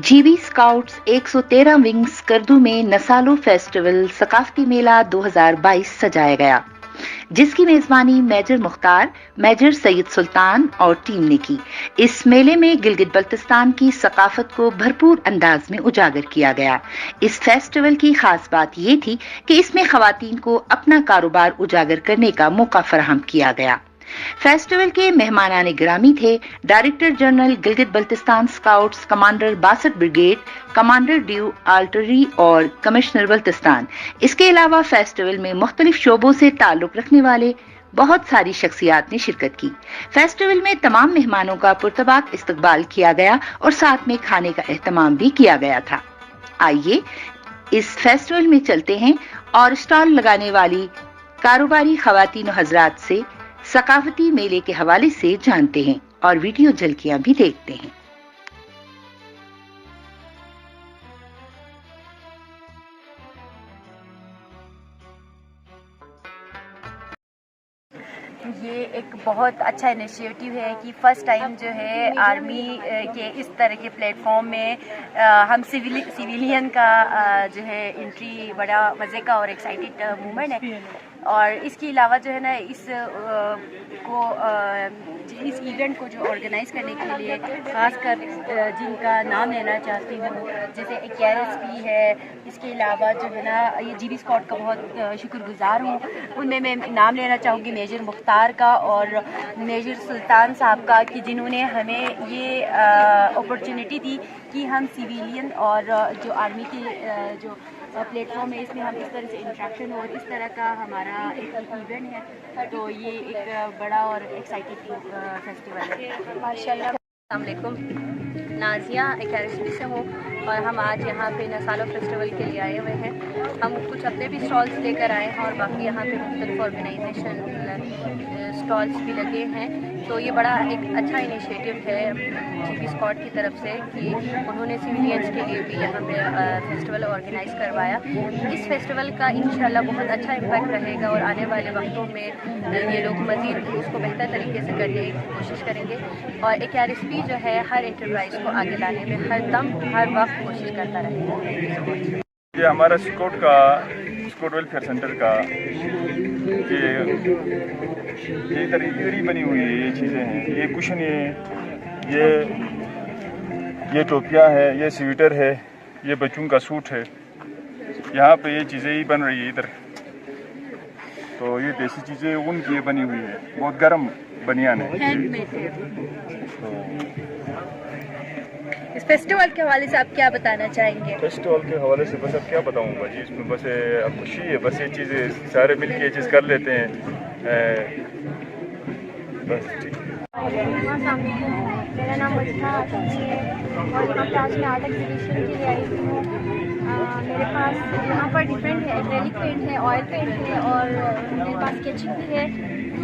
GB scouts 113 wing Skardu में नसालो festival सकाफती मेला 2022 सजाया गया, जिसकी मेजबानी मेजर मुख्तार, मेजर सैयद सुल्तान और टीम ने की। इस मेले में गिलगित बल्तिस्तान की सकाफत को भरपूर अंदाज में उजागर किया गया। इस फेस्टिवल की खास बात ये थी कि इसमें खवातीन को अपना कारोबार उजागर करने का मौका फराहम किया गया। फेस्टिवल के मेहमानाने गिरामी थे director general Gilgit Baltistan scouts commander 62 brigade, commander ड्यू आल्टरी और कमिश्नर बल्तिस्तान। इसके अलावा फेस्टिवल में मुख्तलिफ शोबों से ताल्लुक रखने वाले बहुत सारी शख्सियात ने शिरकत की। फेस्टिवल में तमाम मेहमानों का पुरतबाक इस्तकबाल किया गया और साथ में खाने का एहतमाम भी किया गया था। आइए इस फेस्टिवल में चलते हैं और स्टॉल लगाने वाली कारोबारी खवातीन हजरात से सकाफती मेले के हवाले से जानते हैं और वीडियो झलकियां भी देखते हैं। ये एक बहुत अच्छा इनिशिएटिव है कि फ़र्स्ट टाइम जो है आर्मी के इस तरह के प्लेटफॉर्म में हम सिविलियन का जो है एंट्री बड़ा मज़े का और एक्साइटेड मूवमेंट है। और इसके अलावा जो है ना इस इवेंट को जो ऑर्गेनाइज़ करने के लिए ख़ासकर जिनका नाम लेना चाहती हूँ, जैसे एक KRSP है, इसके अलावा जो है ना ये जीबी स्काउट का बहुत शुक्रगुजार हूँ। उनमें मैं नाम लेना चाहूँगी मेजर मुख्तार का और मेजर सुल्तान साहब का, कि जिन्होंने हमें ये अपॉर्चुनिटी दी कि हम सिविलियन और जो आर्मी के जो प्लेटफॉर्म है इसमें हम इस तरह से इंटरेक्शन और इस तरह का हमारा एक इवेंट है। तो ये एक बड़ा और एक्साइटेड फेस्टिवल है माशाल्लाह। अस्सलाम वालेकुम, नाजिया KRSP से हूँ और हम आज यहाँ पे नसालो फेस्टिवल के लिए आए हुए हैं। हम कुछ अपने भी स्टॉल्स लेकर आए हैं और बाकी यहाँ पे मुख्तलिफ ऑर्गेनाइजेशन स्टॉल्स भी लगे हैं। तो ये बड़ा एक अच्छा इनिशिएटिव है जीबी स्काउट की तरफ से कि उन्होंने सिविलियंस के लिए भी यहाँ पे फेस्टिवल ऑर्गेनाइज़ करवाया। इस फेस्टिवल का इंशाल्लाह बहुत अच्छा इम्पैक्ट रहेगा और आने वाले वक्तों में ये लोग मज़ीद उसको बेहतर तरीके से करने की कोशिश करेंगे। और KRSP जो है हर एंटरप्राइज़ को आगे लाने में हर दम हर वक्त कोशिश करता रहेगा। ये हमारा स्काउट वेलफेयर सेंटर का ये तरह बनी हुई है, ये चीज़ें हैं, ये कुशन है, ये टोपियाँ है, ये स्वेटर है, ये बच्चों का सूट है। यहाँ पे ये चीज़ें ही बन रही है इधर। तो ये देसी चीज़ें ऊन की बनी हुई है, बहुत गर्म बनियान है। इस फेस्टिवल के हवाले से आप क्या बताना चाहेंगे? फेस्टिवल के हवाले से बस अब क्या बताऊँगा जी, इसमें बस अब खुशी है, बस ये चीज़ें सारे मिल के ये चीज़ कर लेते हैं। बस ठीक है। मेरा नाम वजीफा आशिक है और यहाँ पे आज मैं आर्ट एग्जीबिशन के लिए आई हूँ। मेरे पास यहाँ पर डिफरेंट है, एक्रेलिक पेंट है, ऑयल पेंट है और मेरे पास स्केचिंग भी है।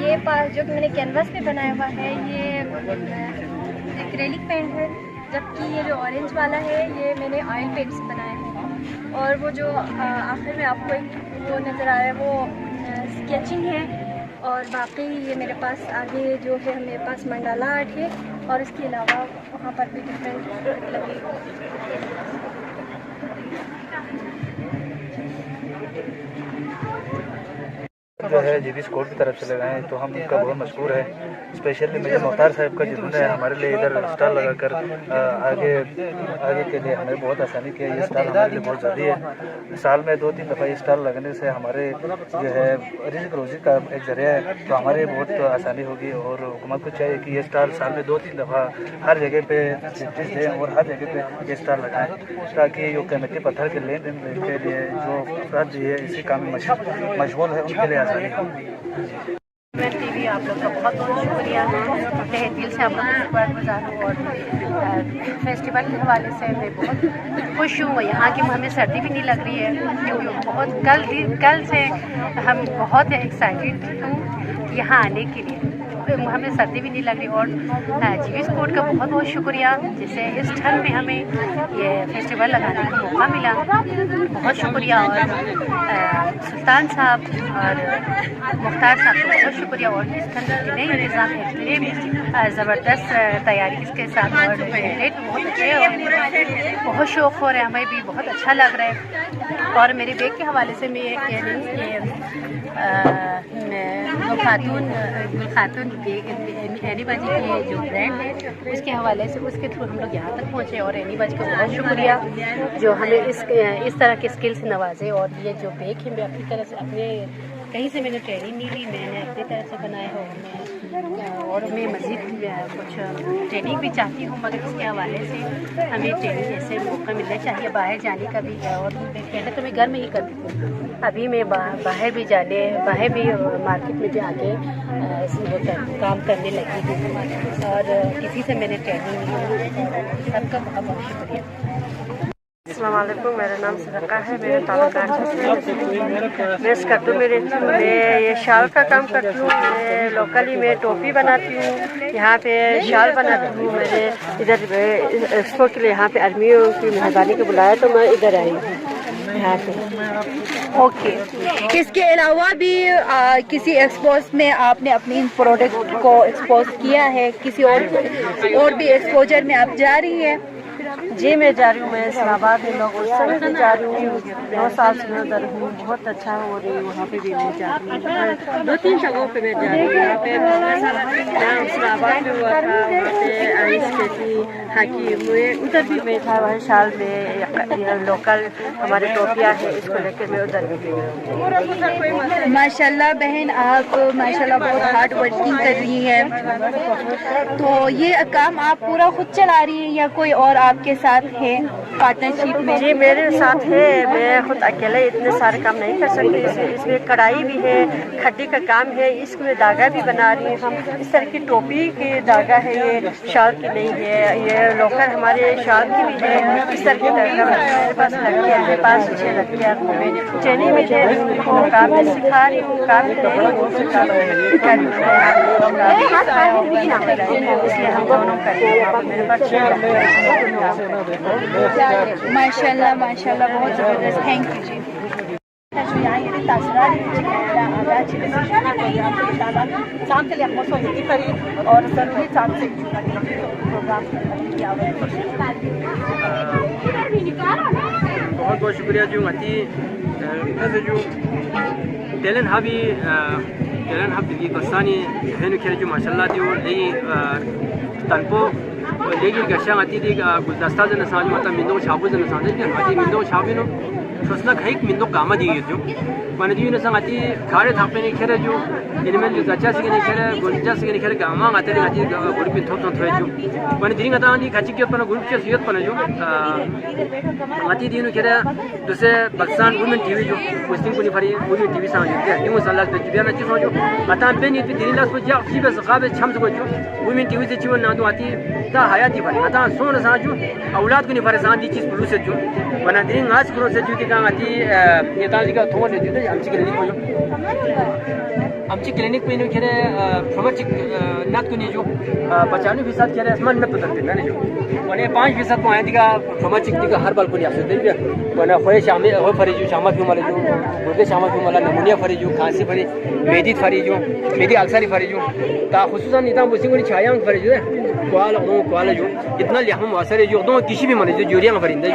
ये पास जो कि मैंने कैनवास पे बनाया हुआ है ये एक्रेलिक पेंट है, जबकि ये जो ऑरेंज वाला है ये मैंने ऑयल पेंट से बनाया है। और वो जो आखिर में आपको एक वो नज़र आ रहा है वो स्केचिंग है। और बाकी ये मेरे पास आगे जो है मेरे पास मंडाला आर्ट है और इसके अलावा वहाँ पर भी डिफरेंट लगे। जो है जीबी स्काउट की तरफ से लगाए तो हम उनका बहुत मशहूर है। स्पेशली मेजर मुख्तार साहब का, जिन्होंने हमारे लिए इधर स्टॉल लगाकर आगे के लिए हमें बहुत आसानी किया। ये स्टॉल हमारे लिए बहुत ज़रूरी है। साल में 2-3 दफ़ा ये स्टॉल लगने से हमारे जो है रिज़्क़ रोज़ी का एक ज़रिया है, तो हमारे बहुत आसानी होगी। और हुकूमत को चाहिए कि ये स्टॉल साल में 2-3 दफ़ा हर जगह पे एक्टिविटीज़ दें और हर जगह पे ये स्टॉल लगाएँ, ताकि जो कीमती पत्थर के लेन देन के लिए जो अफराद जो है इसी काम में मशगूल है उनके लिए आसानी है। टीवी आप लोग का बहुत बहुत शुक्रिया, तहे दिल से आप लोग का शुक्रगुजार हूँ। और फेस्टिवल के हवाले से मैं बहुत खुश हूँ। यहाँ की हमें सर्दी भी नहीं लग रही है क्योंकि बहुत कल से हम बहुत एक्साइटेड हूँ यहाँ आने के लिए। हमें सर्दी भी नहीं लग रही। और जीवीस कोर्ट का बहुत बहुत शुक्रिया, जिससे इस ठंड में हमें ये फेस्टिवल लगाने का मौका मिला, बहुत शुक्रिया। और सुल्तान साहब और मुख्तार साहब को बहुत शुक्रिया। और इस ठंड के नए इंतज़ाम है, इतने भी ज़बरदस्त तैयारी इसके साथ, और डेट बहुत अच्छे और बहुत शौक़ हो रहा है, हमें भी बहुत अच्छा लग रहा है। और मेरे बेग के हवाले से मैं ये कह रही हूँ कि खातून एनीबाजी की जो ब्रांड है उसके हवाले से, उसके थ्रू हम लोग यहाँ तक पहुँचे। और एनीबाजी का बहुत शुक्रिया जो हमें इस तरह के स्किल से नवाजे। और ये जो बेग है मैं अपनी तरह से, अपने कहीं से मैंने ट्रेनिंग नहीं ली, मैंने अपनी तरह से बनाया है। और मैं मज़ीद कुछ ट्रेनिंग भी चाहती हूँ, मगर इसके हवाले से हमें ट्रेनिंग ऐसे मौका मिलना चाहिए बाहर जाने का भी। और पहले तो मैं घर में ही करती थी, अभी मैं बाहर भी मार्केट में भी आके काम करने लगी हूँ। और किसी से मैंने ट्रेनिंग ली, सबका बहुत बहुत शुक्रिया। अस्सलाम वालेकुम, मेरा नाम सदका है, मेरे ताल्लुकात मैं स्कर्टू में रहती हूँ। मैं ये शाल का काम करती हूँ, मैं लोकली में टोपी बनाती हूँ, यहाँ पे शाल बनाती हूँ। मैंने इधर एक्सपो के लिए यहाँ पे आर्मियों की मेहरबानी को बुलाया तो मैं इधर आई हूँ यहाँ पे। ओके, इसके अलावा भी किसी एक्सपोज में आपने अपनी प्रोडक्ट को एक्सपोज किया है, किसी और भी एक्सपोजर में आप जा रही हैं? जी मैं जा रही हूँ, मैं इस्लामाबाद में लोग उस समय भी जा रही हूँ, 9 साल से मैं उधर हूँ, बहुत अच्छा हो रही है वहाँ पे भी मैं जा रही हूँ। 2-3 जगहों पे मैं जा रही हूँ। यहाँ पे यहाँ इस्लामाबाद में हुआ था, वहाँ पे आइस खेती हाकी हुए, उधर भी मैं था। वहाँ शाल में लोकल हमारे टोपियाँ है, इसको लेकर मैं उधर भी गई। माशाल्लाह बहन, आप माशाल्लाह बहुत हार्ड वर्किंग कर रही हैं। तो ये काम आप पूरा खुद चला रही हैं या कोई और आपके साथ है पार्टनरशिप में? जी मेरे साथ है, मैं खुद अकेले इतने सारे काम नहीं कर सकती। इसमें कढ़ाई भी है, खड्डी का काम है, इसमें धागा भी बना रही हैं हम। इस तरह की टोपी की धागा है, ये शाल की नहीं है, ये लोकल हमारे शाल की भी है। इस तरह की धागा मेरे पास लड़कियाँ हैं, 5-6 लड़कियाँ मैं ट्रेनिंग में दे रही हूँ, काम में सिखा रही हूँ, काम में दे रही हूँ, इसलिए हम दोनों करते हैं। मेरे पास माशाल्लाह माशाल्लाह, बहुत ज़बरदस्त, थैंक यू जी। और ज़रूरी बहुत बहुत शुक्रिया जो अति जो टेलन हाबी टेलन हाब दिगी कसानी हेनु खेल जो माशाल्लाह जो लेगी तनपो लेगी गशा अति दी गुलदस्ता जन साज मता मिंदो छाबू जन साज के अति मिंदो छाबिनो सोसना खाइक मिंदो कामा दी जो माने दी ने संगति खारे थापे ने खेरे जो इनमें जो जच्चा से ने खेरे गुलजा से ने खेरे गामा आते ने अति ग्रुप पे थोप थोप जो माने दी गता दी खची के पर ग्रुप के सियत पर जो अति दी ने खेरे दूसरे पाकिस्तान वुमेन टीवी जो पोस्टिंग को नहीं फरी वुमेन टीवी सा जो न्यू सलाह पे जी ना चीज जो अता पे नी दी लास को जा सी बस गाबे छम जो वुमेन टीवी से जीवन ना दो अति ता हयाती फरी अता सोन सा जो औलाद को नहीं फरे सा दी चीज पुलिस जो बना दी आज करो से जो की का अति ये ताली का थोन दे दे आमची क्लिनिक को जो आमची क्लिनिक पे नो खेरे प्रोमोटिक नात को नहीं जो 95% खेरे आसमान में पता देना नहीं जो वने 5% को आया दिगा प्रोमोटिक दिगा हर बाल को नहीं आपसे दे दिया वना खोए शामे हो फरी जो शामा क्यों माले जो बोले शामा क्यों माला नमूनिया फरी जो खांसी फरी मेदी फरी जो मेदी अल्सरी फरी जो ता खुसूसन इतना बुसी को छाया फरी जो क्वाल जो इतना लिया हम वासरे जो दो किसी भी मरे जो जोरिया फरिंदा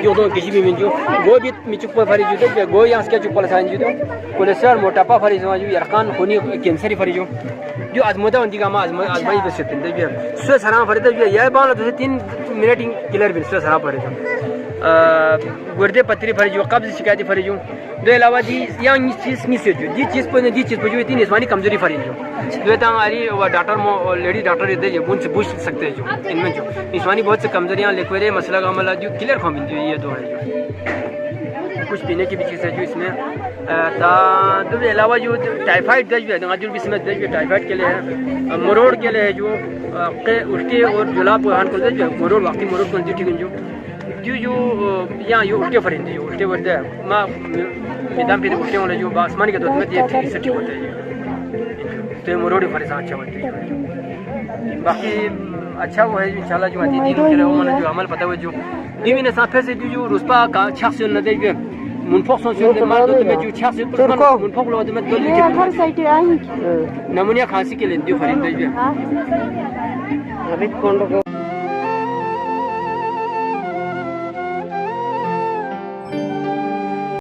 जो दो किसी भी जो गो भी मिचुक पर फरी जो गो यहां के चुप पलसान जो कोलेस्ट्रॉल मोटापा फरी जो यरकान खूनी कैंसर फरी जो आजमोदा वंदिगा मा आजमाई बस सेते जो स्व सरा फरी जो ये बाल तो 3 मिनट किलर भी स्व सरा फरी गुर्दे पथरी फरी जो कब्ज शिकायत फरी जो दो अलावा जी यंग चीज मिस जो जी चीज पर जो इतनी निस्वानी कमजोरी फरी जो दो तांगारी वो डॉक्टर लेडी डॉक्टर इधर जो उनसे पूछ सकते हैं जो इनमें जो निस्वानी बहुत से कमजोरियां लिक्विड मसला का अमला जो क्लियर फॉर्म जो ये दो है जो कुछ पीने की भी चीज़ है जो इसमें दो अलावा जो टाइफाइड दर्ज है जो भी इसमें दर्ज टाइफाइड के लिए है मरोड़ के लिए है जो उल्टे और जुलाब हान को दर्ज है मरोड़ वक्ती मरोड़ को ठीक जो जो यहाँ ये उल्टे फरिंदे जो उल्टे वर्दे माँ मैदान पे उल्टे वाले जो आसमानी के दौर में ये ठीक होते हैं। तो मोरोड़ी फरिसा अच्छा बनती है बाकी अच्छा वो है इंशाल्लाह जो आती दिन के मन जो अमल पता है जो दीवी ने साफे से जो रुस्पा का छख से न देगे मुनफोक सोचो दे मार दो में जो छख से मुनफोक लो दे में दो ये हर साइड आई नमूनिया खांसी के लिए दियो फरिंद दे अभी कौन